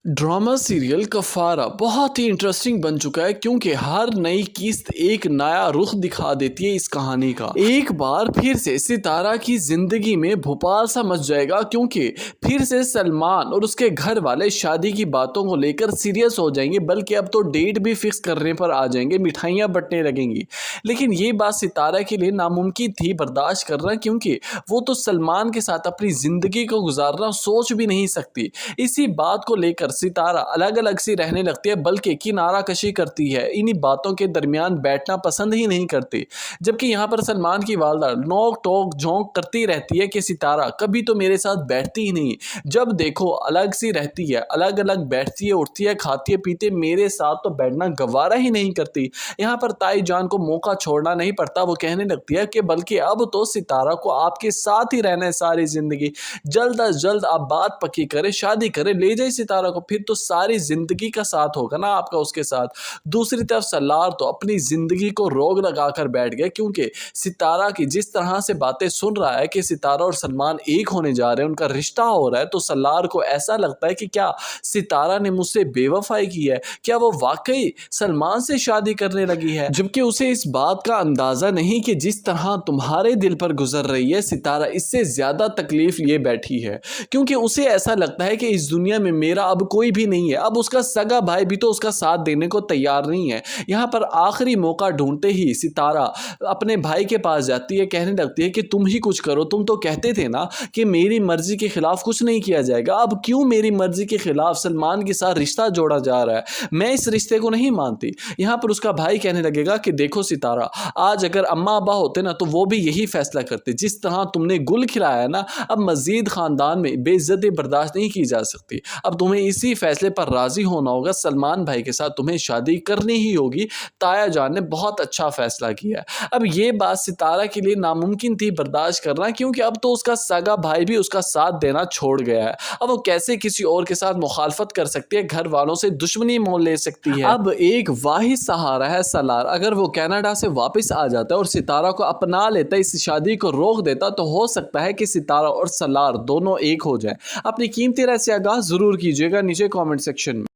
Drama serial कफारा बहुत ही interesting बन चुका है क्योंकि हर नई किस्त एक नया रुख दिखा देती है इस कहानी का। एक बार फिर से सितारा की जिंदगी में भोपाल सा मच जाएगा क्योंकि फिर से सलमान और उसके घर वाले शादी की बातों को लेकर सीरियस हो जाएंगे, बल्कि अब तो डेट भी फिक्स करने पर आ जाएंगे, मिठाइयाँ बंटने लगेंगी। लेकिन ये बात सितारा के लिए नामुमकिन थी बर्दाश्त करना, क्योंकि वो तो सलमान के साथ अपनी जिंदगी को गुजारना सोच भी नहीं सकती। इसी बात को लेकर सितारा अलग अलग सी रहने लगती है, बल्कि किनारा कशी करती है, इन्हीं बातों के दरमियान बैठना पसंद ही नहीं करती। जबकि यहाँ पर सलमान की वालदा नोक टोक झोंक करती रहती है कि सितारा कभी तो मेरे साथ बैठती ही नहीं, जब देखो अलग सी रहती है, अलग अलग बैठती है, उठती है, खाती है, पीती है, मेरे साथ तो बैठना गवारा ही नहीं करती। यहाँ पर ताई जान को मौका छोड़ना नहीं पड़ता, वो कहने लगती है कि बल्कि अब तो सितारा को आपके साथ ही रहना है सारी जिंदगी, जल्द अज जल्द आप बात पक्की करें, शादी करें, ले जाए सितारा को, फिर तो सारी जिंदगी का साथ होगा ना आपका उसके साथ। दूसरी तरफ सलार तो अपनी जिंदगी को रोग लगाकर बैठ गया, क्योंकि सितारा की जिस तरह से बातें सुन रहा है कि सितारा और सलमान एक होने जा रहे हैं, उनका रिश्ता हो रहा है, तो सलार को ऐसा लगता है कि क्या सितारा ने मुझसे बेवफाई की है, क्या वो वाकई सलमान से शादी करने लगी है। जबकि उसे इस बात का अंदाजा नहीं कि जिस तरह तुम्हारे दिल पर गुजर रही है सितारा, इससे ज्यादा तकलीफ लिए बैठी है, क्योंकि उसे ऐसा लगता है कि इस दुनिया में मेरा अब कोई भी नहीं है। अब उसका सगा भाई भी तो उसका साथ देने को तैयार नहीं है। यहाँ पर आखिरी मौका ढूंढते ही सितारा अपने भाई के पास जाती है, कहने लगती है कि तुम ही कुछ करो, तुम तो कहते थे ना कि मेरी मर्जी के खिलाफ कुछ नहीं किया जाएगा, अब क्यों मेरी मर्जी के खिलाफ सलमान के साथ रिश्ता जोड़ा जा रहा है, मैं इस रिश्ते को नहीं मानती। यहाँ पर उसका भाई कहने लगेगा कि देखो सितारा, आज अगर अम्मा अब्बा होते ना तो वो भी यही फैसला करते, जिस तरह तुमने गुल खिलाया है ना, अब मजीद खानदान में बेइज्जती बर्दाश्त नहीं की जा सकती, अब तुम्हें इसी फैसले पर राजी होना होगा, सलमान भाई के साथ तुम्हें शादी करनी ही होगी, ताया जान ने बहुत अच्छा फैसला किया है। अब ये बात सितारा के लिए नामुमकिन थी बर्दाश्त करना, क्योंकि अब तो उसका सगा भाई भी उसका साथ देना छोड़ गया है, अब वो कैसे किसी और के साथ मुखालफत कर सकती है, घर वालों से दुश्मनी मोल ले सकती है। अब एक वाहिद सहारा है सलार, अगर वो कनाडा से वापस आ जाता है और सितारा को अपना लेता, इस शादी को रोक देता, तो हो सकता है कि सितारा और सलार दोनों एक हो जाए। अपनी कीमती राय से आगाह जरूर कीजिएगा नीचे कमेंट सेक्शन में।